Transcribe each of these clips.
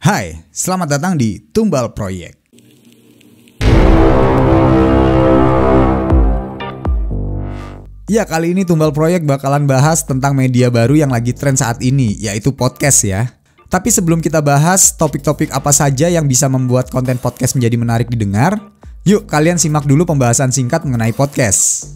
Hai, selamat datang di Tumbal Proyek. Ya, kali ini Tumbal Proyek bakalan bahas tentang media baru yang lagi tren saat ini, yaitu podcast ya. Tapi sebelum kita bahas topik-topik apa saja yang bisa membuat konten podcast menjadi menarik didengar, yuk kalian simak dulu pembahasan singkat mengenai podcast.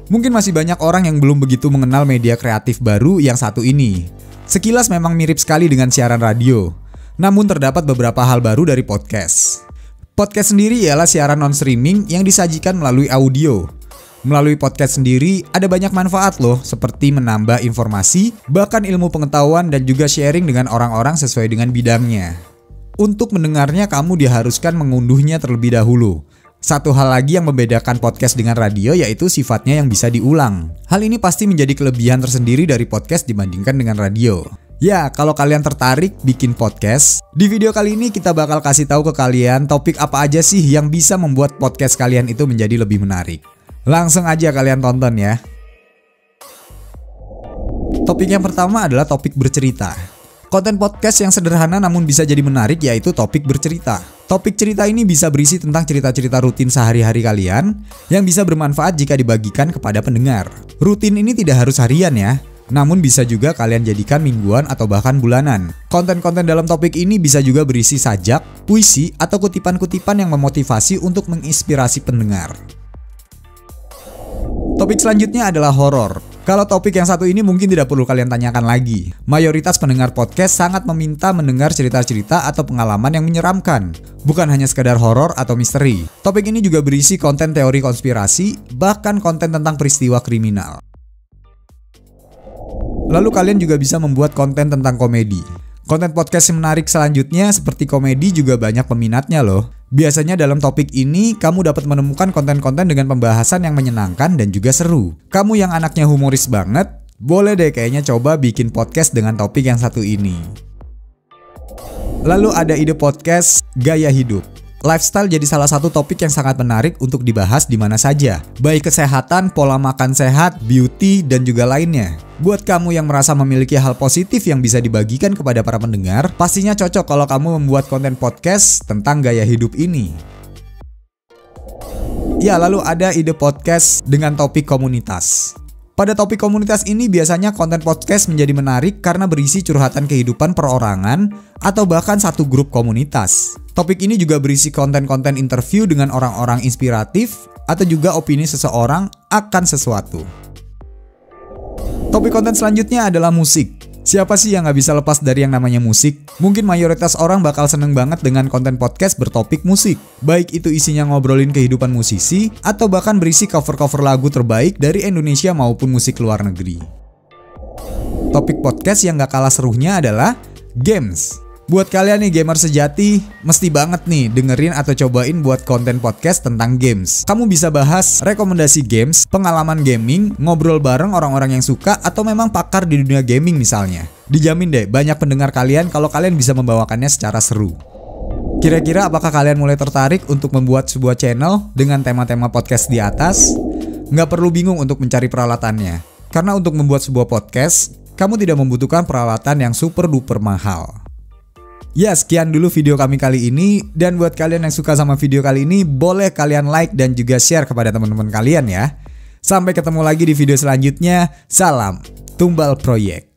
Mungkin masih banyak orang yang belum begitu mengenal media kreatif baru yang satu ini. Sekilas memang mirip sekali dengan siaran radio, namun terdapat beberapa hal baru dari podcast. Podcast sendiri ialah siaran non-streaming yang disajikan melalui audio. Melalui podcast sendiri ada banyak manfaat loh, seperti menambah informasi, bahkan ilmu pengetahuan dan juga sharing dengan orang-orang sesuai dengan bidangnya. Untuk mendengarnya kamu diharuskan mengunduhnya terlebih dahulu. Satu hal lagi yang membedakan podcast dengan radio yaitu sifatnya yang bisa diulang. Hal ini pasti menjadi kelebihan tersendiri dari podcast dibandingkan dengan radio. Ya, kalau kalian tertarik bikin podcast, di video kali ini kita bakal kasih tahu ke kalian topik apa aja sih yang bisa membuat podcast kalian itu menjadi lebih menarik. Langsung aja kalian tonton ya. Topik yang pertama adalah topik bercerita. Konten podcast yang sederhana namun bisa jadi menarik yaitu topik bercerita. Topik cerita ini bisa berisi tentang cerita-cerita rutin sehari-hari kalian yang bisa bermanfaat jika dibagikan kepada pendengar. Rutin ini tidak harus harian ya, namun bisa juga kalian jadikan mingguan atau bahkan bulanan. Konten-konten dalam topik ini bisa juga berisi sajak, puisi, atau kutipan-kutipan yang memotivasi untuk menginspirasi pendengar. Topik selanjutnya adalah horor. Kalau topik yang satu ini mungkin tidak perlu kalian tanyakan lagi. Mayoritas pendengar podcast sangat meminta mendengar cerita-cerita atau pengalaman yang menyeramkan, bukan hanya sekadar horor atau misteri. Topik ini juga berisi konten teori konspirasi, bahkan konten tentang peristiwa kriminal. Lalu kalian juga bisa membuat konten tentang komedi. Konten podcast yang menarik selanjutnya seperti komedi juga banyak peminatnya loh. Biasanya dalam topik ini kamu dapat menemukan konten-konten dengan pembahasan yang menyenangkan dan juga seru. Kamu yang anaknya humoris banget, boleh deh kayaknya coba bikin podcast dengan topik yang satu ini. Lalu ada ide podcast gaya hidup. Lifestyle jadi salah satu topik yang sangat menarik untuk dibahas di mana saja, baik kesehatan, pola makan sehat, beauty, dan juga lainnya. Buat kamu yang merasa memiliki hal positif yang bisa dibagikan kepada para pendengar, pastinya cocok kalau kamu membuat konten podcast tentang gaya hidup ini. Ya, lalu ada ide podcast dengan topik komunitas. Pada topik komunitas ini biasanya konten podcast menjadi menarik karena berisi curhatan kehidupan perorangan atau bahkan satu grup komunitas. Topik ini juga berisi konten-konten interview dengan orang-orang inspiratif atau juga opini seseorang akan sesuatu. Topik konten selanjutnya adalah musik. Siapa sih yang gak bisa lepas dari yang namanya musik? Mungkin mayoritas orang bakal seneng banget dengan konten podcast bertopik musik. Baik itu isinya ngobrolin kehidupan musisi, atau bahkan berisi cover-cover lagu terbaik dari Indonesia maupun musik luar negeri. Topik podcast yang gak kalah serunya adalah games. Buat kalian nih gamer sejati, mesti banget nih dengerin atau cobain buat konten podcast tentang games. Kamu bisa bahas rekomendasi games, pengalaman gaming, ngobrol bareng orang-orang yang suka, atau memang pakar di dunia gaming misalnya. Dijamin deh banyak pendengar kalian kalau kalian bisa membawakannya secara seru. Kira-kira apakah kalian mulai tertarik untuk membuat sebuah channel dengan tema-tema podcast di atas? Nggak perlu bingung untuk mencari peralatannya. Karena untuk membuat sebuah podcast, kamu tidak membutuhkan peralatan yang super duper mahal. Ya, sekian dulu video kami kali ini. Dan buat kalian yang suka sama video kali ini, boleh kalian like dan juga share kepada teman-teman kalian ya. Sampai ketemu lagi di video selanjutnya. Salam Tumbal Proyek.